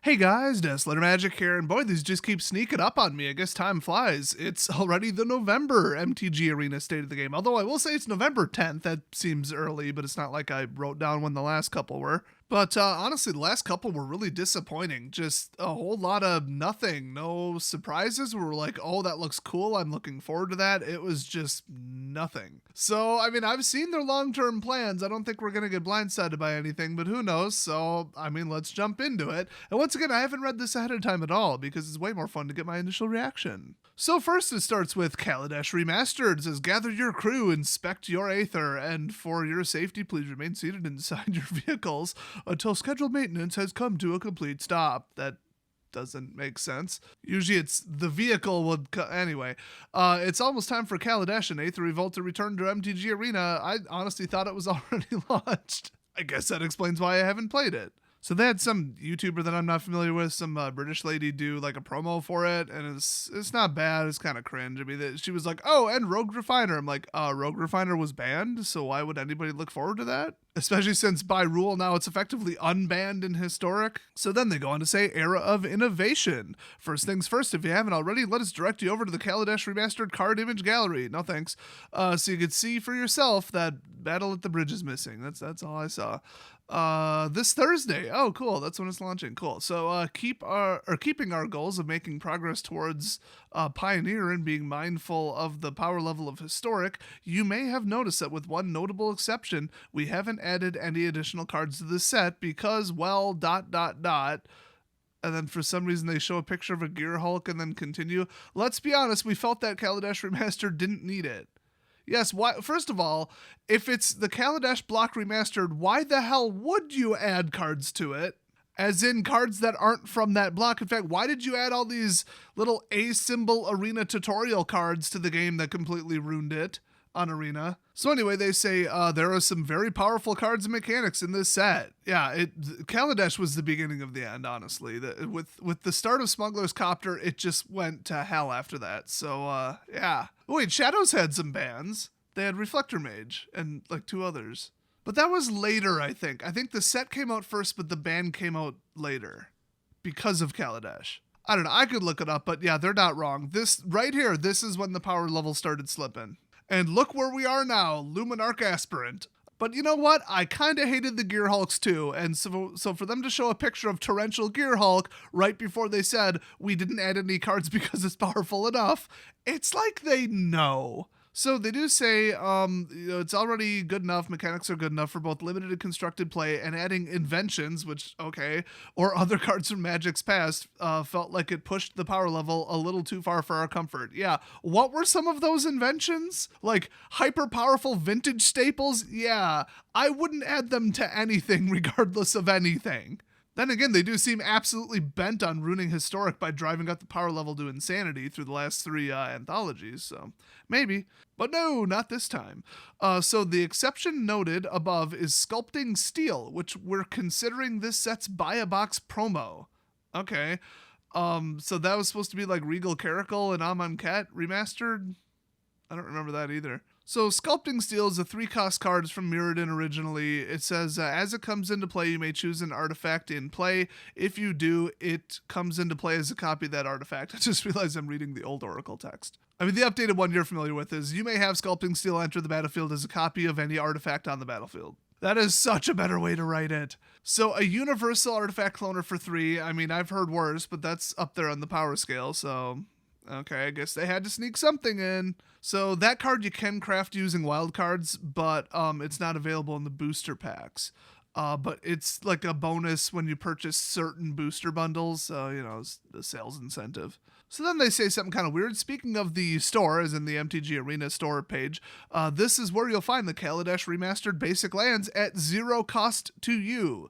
Hey guys, Desolator Magic here, and boy, these just keep sneaking up on me. I guess time flies. It's already the November MTG Arena State of the Game. Although I will say it's November 10th. That seems early, but it's not like I wrote down when the last couple were. But honestly, the last couple were really disappointing. Just a whole lot of nothing. No surprises. We were like, oh, that looks cool. I'm looking forward to that. It was just nothing. So, I mean, I've seen their long-term plans. I don't think we're going to get blindsided by anything, but who knows? So, I mean, let's jump into it. And once again, I haven't read this ahead of time at all because it's way more fun to get my initial reaction. So first it starts with Kaladesh Remastered. It says, gather your crew, inspect your Aether, and for your safety, please remain seated inside your vehicles until scheduled maintenance has come to a complete stop. That doesn't make sense. Usually it's the vehicle would... Anyway, it's almost time for Kaladesh and Aether Revolt to return to MTG Arena. I honestly thought it was already launched. I guess that explains why I haven't played it. So they had some YouTuber that I'm not familiar with, some British lady do like a promo for it, and it's not bad. It's kind of cringe. I mean, she was like, oh, and Rogue Refiner. I'm like, Rogue Refiner was banned, so why would anybody look forward to that? Especially since by rule now it's effectively unbanned in Historic. So then they go on to say Era of Innovation. First things first, if you haven't already, let us direct you over to the Kaladesh Remastered card image gallery. No thanks. So you could see for yourself that Battle at the Bridge is missing. That's all I saw. This Thursday. Oh, cool. That's when it's launching. Cool. So keeping our goals of making progress towards Pioneer and being mindful of the power level of Historic, you may have noticed that with one notable exception, we haven't added any additional cards to the set because, well, ... And then for some reason they show a picture of a Gear Hulk and then continue. Let's be honest, we felt that Kaladesh Remastered didn't need it. Yes, why? First of all, if it's the Kaladesh block remastered, why the hell would you add cards to it? As in cards that aren't from that block. In fact, why did you add all these little A-symbol Arena tutorial cards to the game that completely ruined it on Arena? So anyway, they say there are some very powerful cards and mechanics in this set. Yeah, Kaladesh was the beginning of the end, honestly. With the start of Smuggler's Copter, it just went to hell after that. So, yeah. Wait, Shadows had some bans. They had Reflector Mage and like two others. But that was later, I think. I think the set came out first, but the ban came out later because of Kaladesh. I don't know. I could look it up, but yeah, they're not wrong. This right here, this is when the power level started slipping. And look where we are now, Luminarch Aspirant. But you know what? I kind of hated the Gear Hulks too. And so for them to show a picture of Torrential Gear Hulk right before they said we didn't add any cards because it's powerful enough, it's like they know. So they do say it's already good enough, mechanics are good enough for both limited and constructed play, and adding inventions, which, okay, or other cards from Magic's past felt like it pushed the power level a little too far for our comfort. Yeah, what were some of those inventions? Like hyper-powerful vintage staples? Yeah, I wouldn't add them to anything regardless of anything. Then again, they do seem absolutely bent on ruining Historic by driving up the power level to insanity through the last three anthologies, so maybe. But no, not this time. So the exception noted above is Sculpting Steel, which we're considering this set's buy-a-box promo. Okay. So that was supposed to be like Regal Caracal and Amonkhet remastered? I don't remember that either. So Sculpting Steel is a 3-cost card from Mirrodin originally. It says, as it comes into play, you may choose an artifact in play. If you do, it comes into play as a copy of that artifact. I just realized I'm reading the old Oracle text. I mean, the updated one you're familiar with is, you may have Sculpting Steel enter the battlefield as a copy of any artifact on the battlefield. That is such a better way to write it. So a universal artifact cloner for 3. I mean, I've heard worse, but that's up there on the power scale, so... Okay, I guess they had to sneak something in. So that card you can craft using wild cards, but it's not available in the booster packs. But it's like a bonus when you purchase certain booster bundles, it's the sales incentive. So then they say something kind of weird. Speaking of the store, as in the MTG Arena store page, this is where you'll find the Kaladesh Remastered basic lands at 0 cost to you.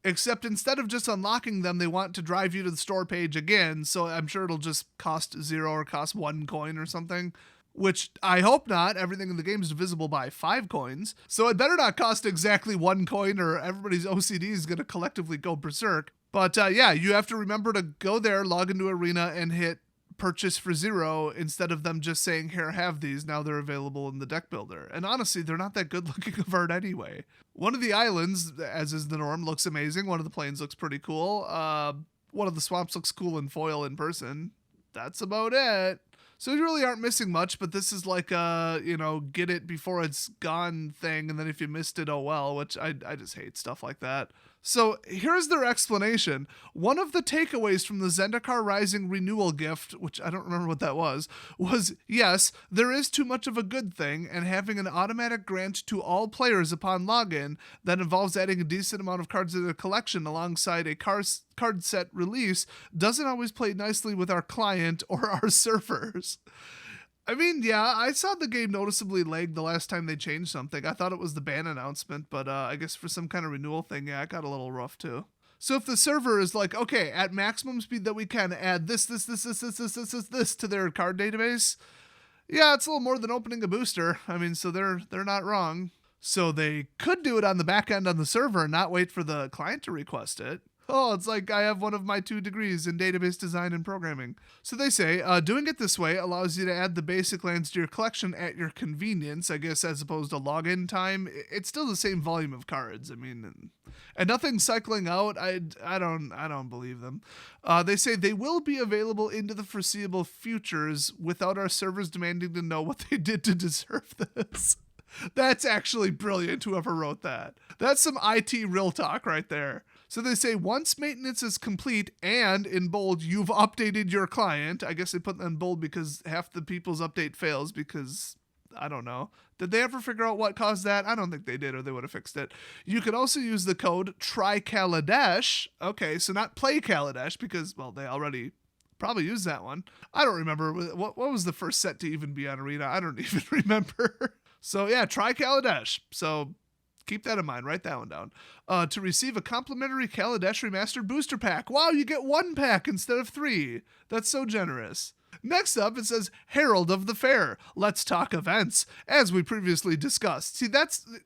Except instead of just unlocking them, they want to drive you to the store page again, so I'm sure it'll just cost 0 or cost 1 coin or something. Which I hope not. Everything in the game is divisible by 5 coins, so it better not cost exactly 1 coin or everybody's OCD is going to collectively go berserk. But yeah, you have to remember to go there, log into Arena, and hit purchase for 0 instead of them just saying, here, have these. Now they're available in the deck builder. And honestly, they're not that good looking of art anyway. One of the islands, as is the norm, looks amazing. One of the planes looks pretty cool. one of the swamps looks cool in foil in person. That's about it. So you really aren't missing much, but this is like a, get it before it's gone thing, and then if you missed it, oh well, which I just hate stuff like that. So here's their explanation. One of the takeaways from the Zendikar Rising renewal gift, which I don't remember what that was yes, there is too much of a good thing, and having an automatic grant to all players upon login that involves adding a decent amount of cards to the collection alongside a card set release doesn't always play nicely with our client or our servers. I mean, yeah, I saw the game noticeably lag the last time they changed something. I thought it was the ban announcement, but I guess for some kind of renewal thing, yeah, it got a little rough too. So if the server is like, okay, at maximum speed that we can add this to their card database, yeah, it's a little more than opening a booster. I mean, so they're not wrong. So they could do it on the back end on the server and not wait for the client to request it. Oh, it's like I have one of my 2 degrees in database design and programming. So they say, doing it this way allows you to add the basic lands to your collection at your convenience, I guess, as opposed to login time. It's still the same volume of cards. I mean, and nothing cycling out. I don't believe them. They say they will be available into the foreseeable futures without our servers demanding to know what they did to deserve this. That's actually brilliant, whoever wrote that. That's some IT real talk right there. So they say once maintenance is complete and, in bold, you've updated your client. I guess they put that in bold because half the people's update fails because, I don't know. Did they ever figure out what caused that? I don't think they did, or they would have fixed it. You can also use the code TRYKALADESH. Okay, so not play Kaladesh because, well, they already probably used that one. I don't remember. What was the first set to even be on Arena? I don't even remember. So yeah, try Kaladesh. So keep that in mind. Write that one down. To receive a complimentary Kaladesh Remastered booster pack. Wow, you get 1 pack instead of 3. That's so generous. Next up, it says Herald of the Fair. Let's talk events, as we previously discussed. See,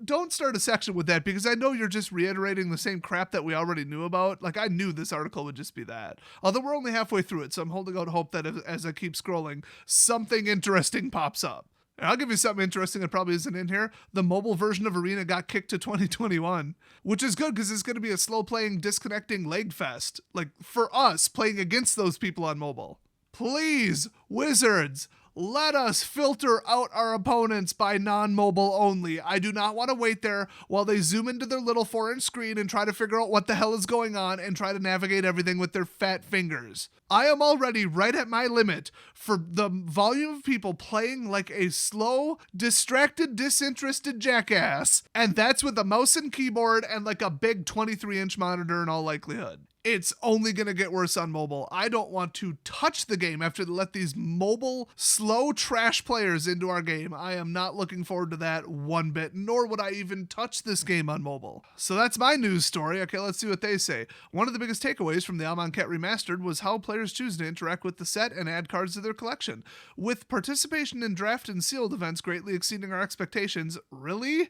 don't start a section with that because I know you're just reiterating the same crap that we already knew about. Like, I knew this article would just be that. Although we're only halfway through it, so I'm holding out hope that as I keep scrolling, something interesting pops up. And I'll give you something interesting that probably isn't in here. The mobile version of Arena got kicked to 2021, which is good because it's going to be a slow-playing, disconnecting leg fest. Like, for us, playing against those people on mobile. Please, Wizards, let us filter out our opponents by non-mobile only. I do not want to wait there while they zoom into their little 4-inch screen and try to figure out what the hell is going on and try to navigate everything with their fat fingers. I am already right at my limit for the volume of people playing like a slow, distracted, disinterested jackass, and that's with a mouse and keyboard and like a big 23-inch monitor in all likelihood. It's only going to get worse on mobile. I don't want to touch the game after they let these mobile, slow trash players into our game. I am not looking forward to that one bit, nor would I even touch this game on mobile. So that's my news story. Okay, let's see what they say. One of the biggest takeaways from the Amonkhet Remastered was how players choose to interact with the set and add cards to their collection. With participation in draft and sealed events greatly exceeding our expectations, really?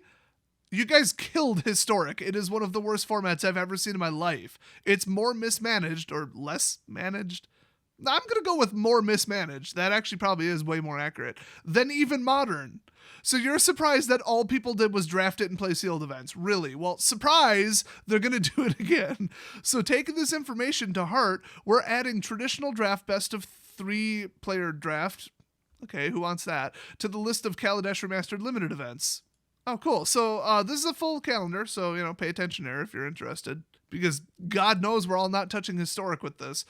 You guys killed Historic. It is one of the worst formats I've ever seen in my life. It's more mismanaged or less managed. I'm going to go with more mismanaged. That actually probably is way more accurate than even Modern. So you're surprised that all people did was draft it and play sealed events. Really? Well, surprise, they're going to do it again. So taking this information to heart, we're adding traditional draft best of 3 player draft. Okay, who wants that? To the list of Kaladesh Remastered limited events. Oh, cool. So this is a full calendar, so, pay attention there if you're interested. Because God knows we're all not touching Historic with this.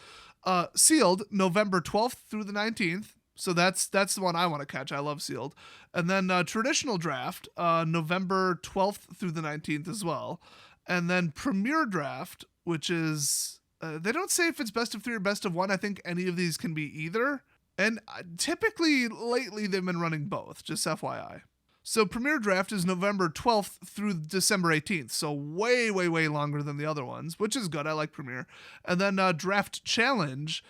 Sealed, November 12th through the 19th. So that's the one I want to catch. I love Sealed. And then Traditional Draft, November 12th through the 19th as well. And then Premier Draft, which is... they don't say if it's best of 3 or best of 1. I think any of these can be either. And typically, lately, they've been running both, just FYI. So Premier Draft is November 12th through December 18th, so way, way, way longer than the other ones, which is good. I like Premier. And then Draft Challenge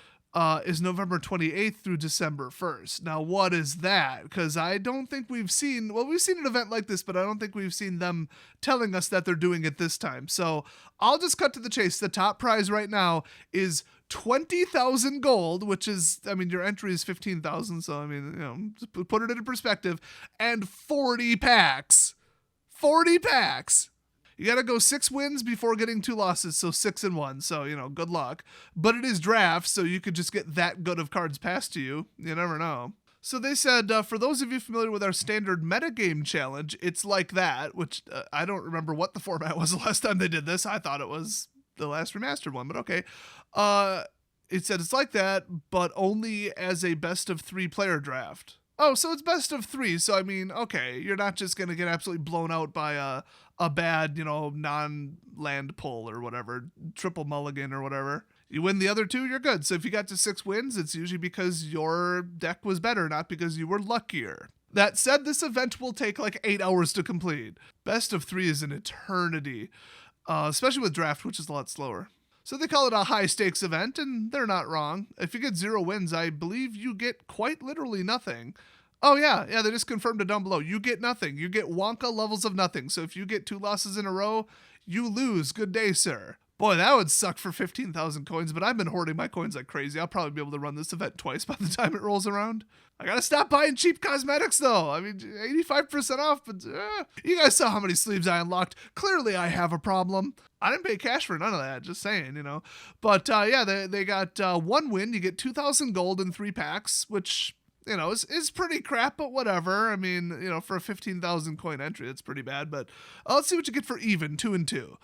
is November 28th through December 1st. Now, what is that? Because I don't think we've seen an event like this, but I don't think we've seen them telling us that they're doing it this time. So I'll just cut to the chase. The top prize right now is 20,000 gold, which is, your entry is 15,000. So, just put it into perspective, and 40 packs. 40 packs. You got to go 6 wins before getting 2 losses, so 6 and 1. So, you know, good luck. But it is draft, so you could just get that good of cards passed to you. You never know. So they said, for those of you familiar with our standard metagame challenge, it's like that, which I don't remember what the format was the last time they did this. I thought it was the last remastered one, but okay. It said it's like that, but only as a best of 3 player draft. Oh, so it's best of 3. So, I mean, okay, you're not just going to get absolutely blown out by a bad, you know, non-land pull or whatever, triple mulligan or whatever. You win the other 2, you're good. So if you got to 6 wins, it's usually because your deck was better, not because you were luckier. That said, this event will take like 8 hours to complete. Best of 3 is an eternity, especially with draft, which is a lot slower. So they call it a high-stakes event, and they're not wrong. If you get 0 wins, I believe you get quite literally nothing. Oh, yeah, they just confirmed it down below. You get nothing. You get Wonka levels of nothing. So if you get 2 losses in a row, you lose. Good day, sir. Boy, that would suck for 15,000 coins, but I've been hoarding my coins like crazy. I'll probably be able to run this event twice by the time it rolls around. I gotta stop buying cheap cosmetics, though. I mean, 85% off, but you guys saw how many sleeves I unlocked. Clearly, I have a problem. I didn't pay cash for none of that, just saying, you know. But, yeah, they got 1 win. You get 2,000 gold in 3 packs, which, you know, is pretty crap, but whatever. I mean, you know, for a 15,000 coin entry, it's pretty bad. But let's see what you get for even, 2 and 2.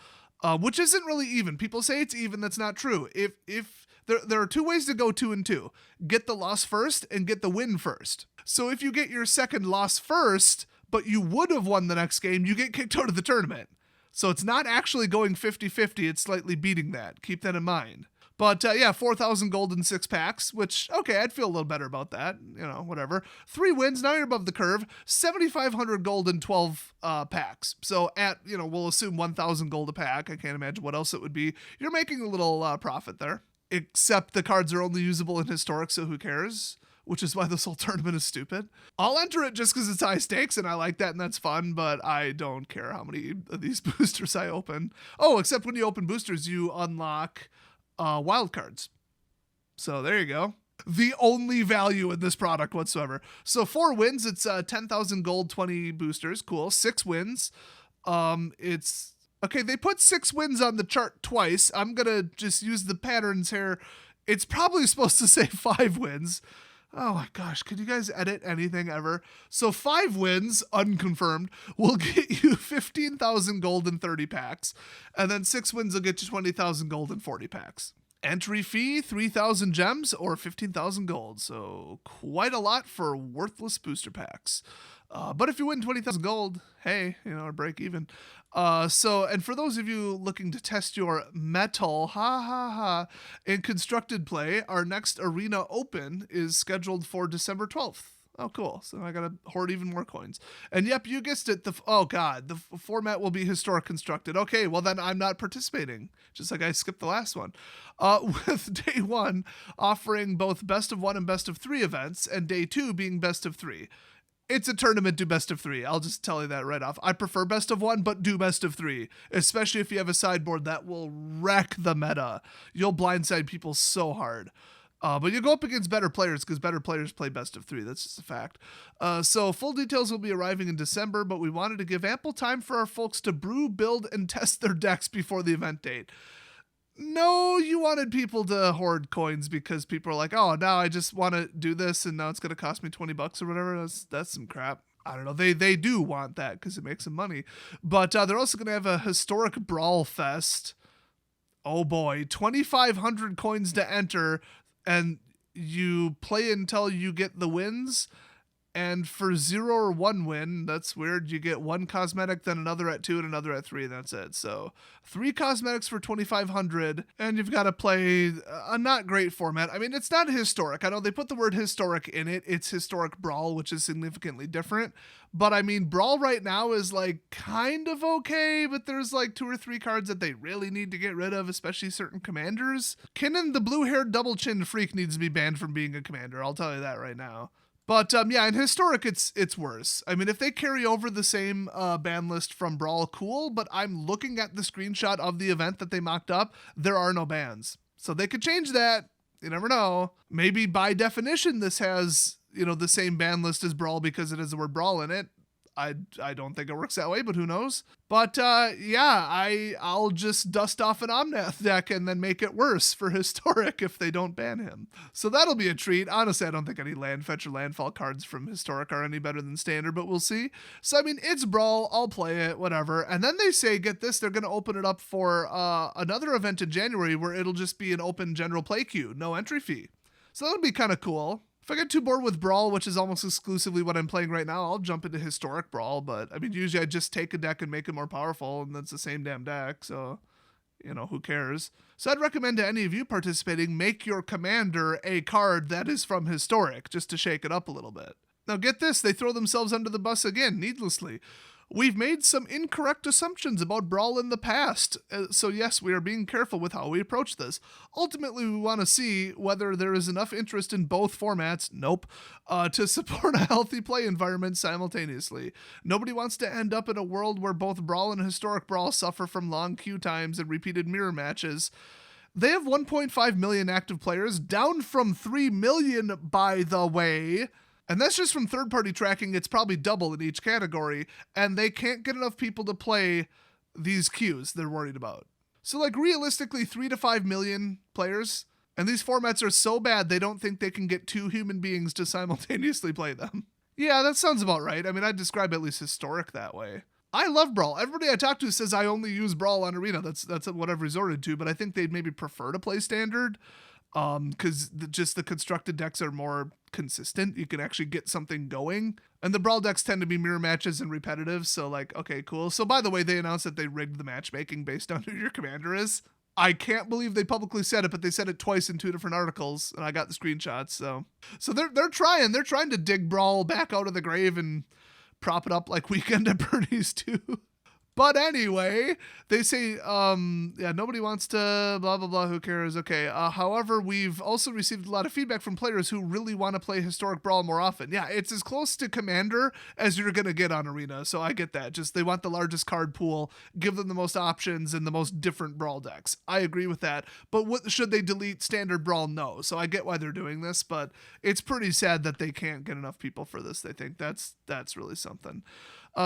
Which isn't really even. People say it's even. That's not true. If there are 2 ways to go 2 and 2. Get the loss first and get the win first. So if you get your second loss first, but you would have won the next game, you get kicked out of the tournament. So it's not actually going 50-50. It's slightly beating that. Keep that in mind. But, yeah, 4,000 gold in 6 packs, which, okay, I'd feel a little better about that. You know, whatever. 3 wins, now you're above the curve. 7,500 gold in 12 packs. So at, you know, we'll assume 1,000 gold a pack. I can't imagine what else it would be. You're making a little profit there. Except the cards are only usable in Historic, so who cares? Which is why this whole tournament is stupid. I'll enter it just because it's high stakes, and I like that, and that's fun, but I don't care how many of these boosters I open. Oh, except when you open boosters, you unlock wild cards. So there you go. The only value in this product whatsoever. So 4 wins, it's 10,000 gold, 20 boosters. Cool. 6 wins. It's okay. They put 6 wins on the chart twice. I'm going to just use the patterns here. It's probably supposed to say 5 wins. Oh my gosh, could you guys edit anything ever? So 5 wins, unconfirmed, will get you 15,000 gold in 30 packs. And then 6 wins will get you 20,000 gold in 40 packs. Entry fee, 3,000 gems or 15,000 gold. So quite a lot for worthless booster packs. But if you win 20,000 gold, hey, you know, or break even. And for those of you looking to test your metal, in constructed play, our next Arena Open is scheduled for December 12th. Oh, cool. So I got to hoard even more coins. And yep, you guessed it. The format will be Historic Constructed. Okay, well then I'm not participating. Just like I skipped the last one. With day 1 offering both best of 1 and best of 3 events, and day 2 being best of 3. It's a tournament, do best of 3. I'll just tell you that right off. I prefer best of 1, but do best of 3. Especially if you have a sideboard that will wreck the meta. You'll blindside people so hard. But you go up against better players because better players play best of 3. That's just a fact. So full details will be arriving in December, but we wanted to give ample time for our folks to brew, build, and test their decks before the event date. No, you wanted people to hoard coins because people are like, oh, now I just want to do this and now it's going to cost me $20 or whatever. That's some crap. I don't know. They do want that because it makes them money. But they're also going to have a historic Brawl Fest. Oh boy, 2,500 coins to enter, and you play until you get the wins. And for 0 or 1 win, that's weird, you get 1 cosmetic, then another at 2 and another at 3, and that's it. So 3 cosmetics for 2,500, and you've got to play a not great format. I mean, it's not historic. I know they put the word historic in it. It's historic Brawl, which is significantly different. But I mean, Brawl right now is like kind of okay, but there's like 2 or 3 cards that they really need to get rid of, especially certain commanders. Kinnan, the blue-haired double-chinned freak, needs to be banned from being a commander. I'll tell you that right now. But yeah, in historic, it's worse. I mean, if they carry over the same ban list from Brawl, cool. But I'm looking at the screenshot of the event that they mocked up. There are no bans, so they could change that. You never know. Maybe by definition, this has, you know, the same ban list as Brawl because it has the word Brawl in it. I don't think it works that way, but who knows? But I'll just dust off an Omnath deck and then make it worse for Historic if they don't ban him. So that'll be a treat. Honestly, I don't think any land fetch or landfall cards from Historic are any better than Standard, but we'll see. So, I mean, it's Brawl. I'll play it, whatever. And then they say, get this, they're going to open it up for another event in January where it'll just be an open general play queue, no entry fee. So that would be kind of cool. If I get too bored with Brawl, which is almost exclusively what I'm playing right now, I'll jump into Historic Brawl. But, I mean, usually I just take a deck and make it more powerful, and that's the same damn deck, so, you know, who cares? So I'd recommend to any of you participating, make your commander a card that is from Historic, just to shake it up a little bit. Now get this, they throw themselves under the bus again, needlessly. We've made some incorrect assumptions about Brawl in the past, so yes, we are being careful with how we approach this. Ultimately, we want to see whether there is enough interest in both formats, to support a healthy play environment simultaneously. Nobody wants to end up in a world where both Brawl and Historic Brawl suffer from long queue times and repeated mirror matches. They have 1.5 million active players, down from 3 million, by the way. And that's just from third-party tracking. It's probably double in each category, and they can't get enough people to play these queues they're worried about. So, like, realistically, 3 to 5 million players, and these formats are so bad they don't think they can get 2 human beings to simultaneously play them. Yeah, that sounds about right. I mean, I'd describe at least Historic that way. I love Brawl. Everybody I talk to says I only use Brawl on Arena. That's what I've resorted to, but I think they'd maybe prefer to play Standard. Because just the constructed decks are more consistent. You can actually get something going. And the Brawl decks tend to be mirror matches and repetitive, so like, okay, cool. So by the way, they announced that they rigged the matchmaking based on who your commander is. I can't believe they publicly said it, but they said it twice in 2 different articles, and I got the screenshots, so they're trying to dig Brawl back out of the grave and prop it up like Weekend at Bernie's too. But anyway, they say, nobody wants to blah, blah, blah, who cares? Okay. However, we've also received a lot of feedback from players who really want to play Historic Brawl more often. Yeah, it's as close to Commander as you're going to get on Arena, so I get that. Just they want the largest card pool, give them the most options and the most different Brawl decks. I agree with that. But should they delete Standard Brawl? No. So I get why they're doing this, but it's pretty sad that they can't get enough people for this. They think that's really something.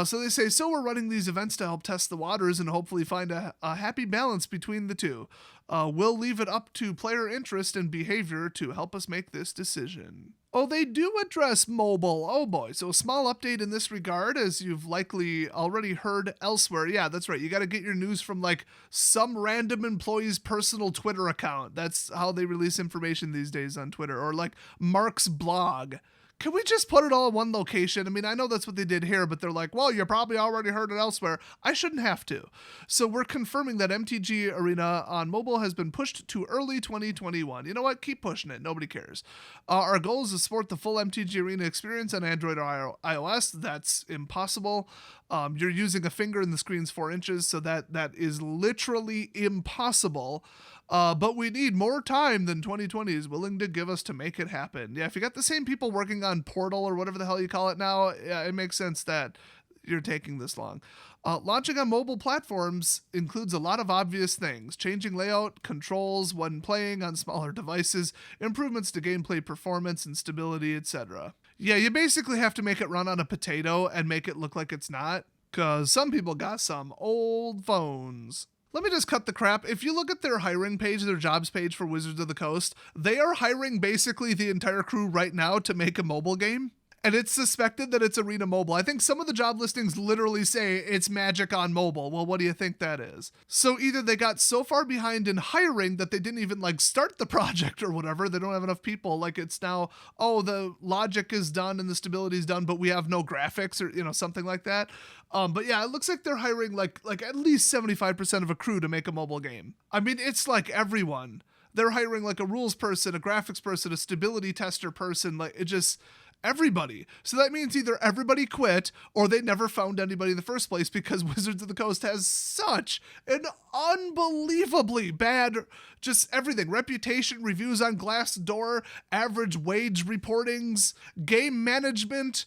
So they say, so we're running these events to help test the waters and hopefully find a happy balance between the two. We'll leave it up to player interest and behavior to help us make this decision. Oh, they do address mobile. Oh boy. So a small update in this regard, as you've likely already heard elsewhere. Yeah, that's right. You got to get your news from like some random employee's personal Twitter account. That's how they release information these days on Twitter, or like Mark's blog. Can we just put it all in one location? I mean, I know that's what they did here, but they're like, well, you probably already heard it elsewhere. I shouldn't have to. So we're confirming that MTG Arena on mobile has been pushed to early 2021. You know what? Keep pushing it. Nobody cares. Our goal is to support the full MTG Arena experience on Android or iOS. That's impossible. You're using a finger and the screen's 4 inches, so that is literally impossible. But we need more time than 2020 is willing to give us to make it happen. Yeah, if you got the same people working on Portal or whatever the hell you call it now, yeah, it makes sense that you're taking this long. Launching on mobile platforms includes a lot of obvious things: changing layout, controls when playing on smaller devices, improvements to gameplay performance and stability, etc. Yeah, you basically have to make it run on a potato and make it look like it's not, because some people got some old phones. Let me just cut the crap. If you look at their hiring page, their jobs page for Wizards of the Coast, they are hiring basically the entire crew right now to make a mobile game. And it's suspected that it's Arena Mobile. I think some of the job listings literally say it's Magic on mobile. Well, what do you think that is? So either they got so far behind in hiring that they didn't even like start the project or whatever. They don't have enough people. Like it's now, oh, the logic is done and the stability is done, but we have no graphics or, you know, something like that. But yeah, it looks like they're hiring like at least 75% of a crew to make a mobile game. I mean, it's like everyone. They're hiring like a rules person, a graphics person, a stability tester person. Like it just... everybody. So that means either everybody quit or they never found anybody in the first place, because Wizards of the Coast has such an unbelievably bad, just everything. Reputation, reviews on Glassdoor, average wage reportings, game management,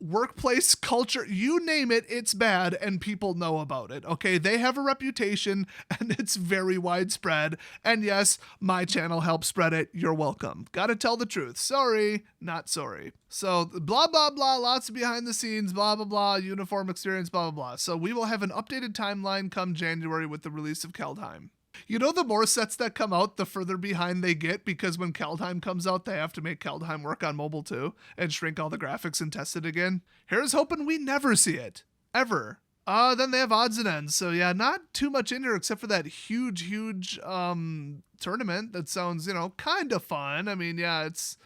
workplace culture, you name it, it's bad and people know about it. Okay, they have a reputation and it's very widespread. And yes, my channel helps spread it. You're welcome. Gotta tell the truth. Sorry, not sorry. So blah, blah, blah, lots of behind the scenes, blah, blah, blah, uniform experience, blah, blah, blah. So we will have an updated timeline come January with the release of Kaldheim. You know, the more sets that come out, the further behind they get, because when Kaldheim comes out, they have to make Kaldheim work on mobile too and shrink all the graphics and test it again. Here's hoping we never see it. Ever. Then they have odds and ends. So yeah, not too much in here except for that huge tournament that sounds, you know, kind of fun. I mean, yeah, it's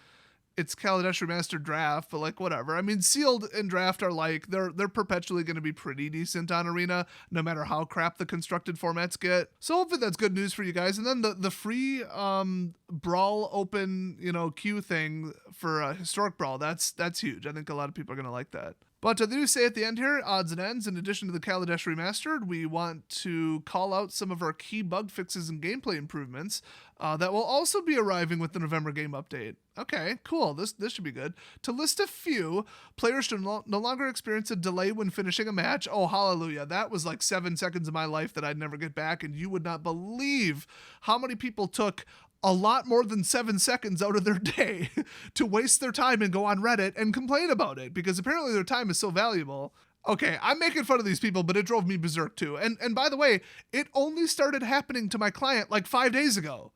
Kaladesh Remastered Draft, but like whatever. I mean, Sealed and Draft are like, they're perpetually going to be pretty decent on Arena, no matter how crap the constructed formats get. So hopefully that's good news for you guys. And then the free Brawl open, you know, queue thing for Historic Brawl, that's huge. I think a lot of people are going to like that. But they do say at the end here, odds and ends, in addition to the Kaladesh Remastered, we want to call out some of our key bug fixes and gameplay improvements that will also be arriving with the November game update. Okay, cool. This should be good. To list a few, players should no longer experience a delay when finishing a match. Oh, hallelujah. That was like 7 seconds of my life that I'd never get back, and you would not believe how many people took a lot more than 7 seconds out of their day to waste their time and go on Reddit and complain about it, because apparently their time is so valuable. Okay, I'm making fun of these people, but it drove me berserk too. And by the way, it only started happening to my client like 5 days ago.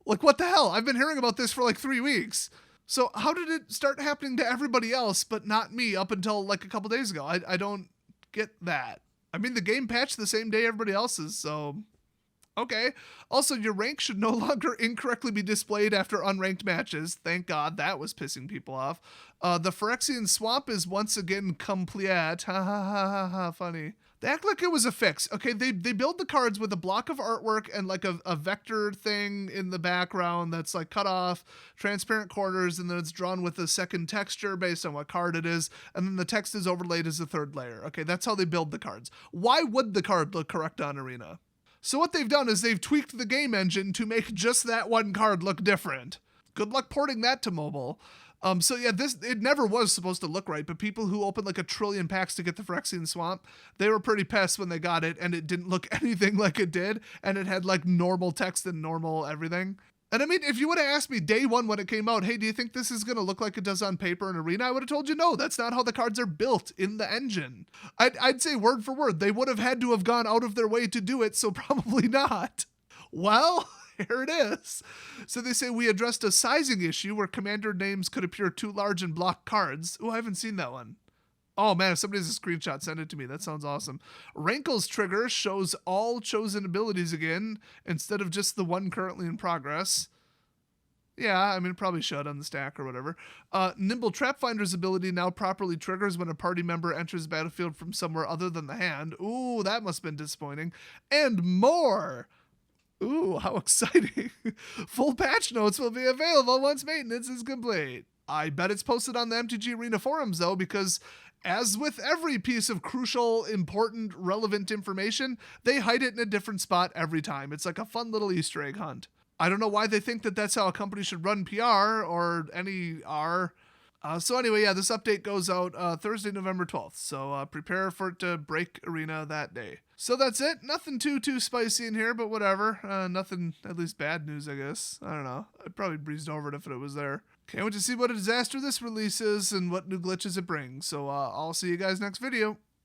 Like, what the hell? I've been hearing about this for like 3 weeks. So how did it start happening to everybody else but not me up until like a couple days ago? I don't get that. I mean, the game patched the same day everybody else's, so okay. Also, your rank should no longer incorrectly be displayed after unranked matches. Thank God, that was pissing people off. The Phyrexian Swamp is once again complete. Ha ha ha ha ha, funny. They act like it was a fix. Okay, they build the cards with a block of artwork and like a vector thing in the background that's like cut off, transparent corners, and then it's drawn with a second texture based on what card it is, and then the text is overlaid as a third layer. Okay, that's how they build the cards. Why would the card look correct on Arena? So what they've done is they've tweaked the game engine to make just that one card look different. Good luck porting that to mobile. So yeah, it never was supposed to look right, but people who opened like 1 trillion packs to get the Phyrexian Swamp, they were pretty pissed when they got it, and it didn't look anything like it did, and it had like normal text and normal everything. And I mean, if you would have asked me day one when it came out, hey, do you think this is going to look like it does on paper in Arena? I would have told you, no, that's not how the cards are built in the engine. I'd say word for word, they would have had to have gone out of their way to do it, so probably not. Well, here it is. So they say we addressed a sizing issue where commander names could appear too large in block cards. Oh, I haven't seen that one. Oh man, if somebody has a screenshot, send it to me. That sounds awesome. Rankle's trigger shows all chosen abilities again, instead of just the one currently in progress. Yeah, I mean, it probably should on the stack or whatever. Nimble Trapfinder's ability now properly triggers when a party member enters the battlefield from somewhere other than the hand. Ooh, that must have been disappointing. And more! Ooh, how exciting. Full patch notes will be available once maintenance is complete. I bet it's posted on the MTG Arena forums, though, because as with every piece of crucial, important, relevant information, they hide it in a different spot every time. It's like a fun little Easter egg hunt. I don't know why they think that that's how a company should run PR or any R. So anyway, yeah, this update goes out Thursday, November 12th. So prepare for it to break Arena that day. So that's it. Nothing too spicy in here, but whatever. Nothing, at least bad news, I guess. I don't know. I'd probably breezed over it if it was there. Can't wait to see what a disaster this release is and what new glitches it brings. So I'll see you guys next video.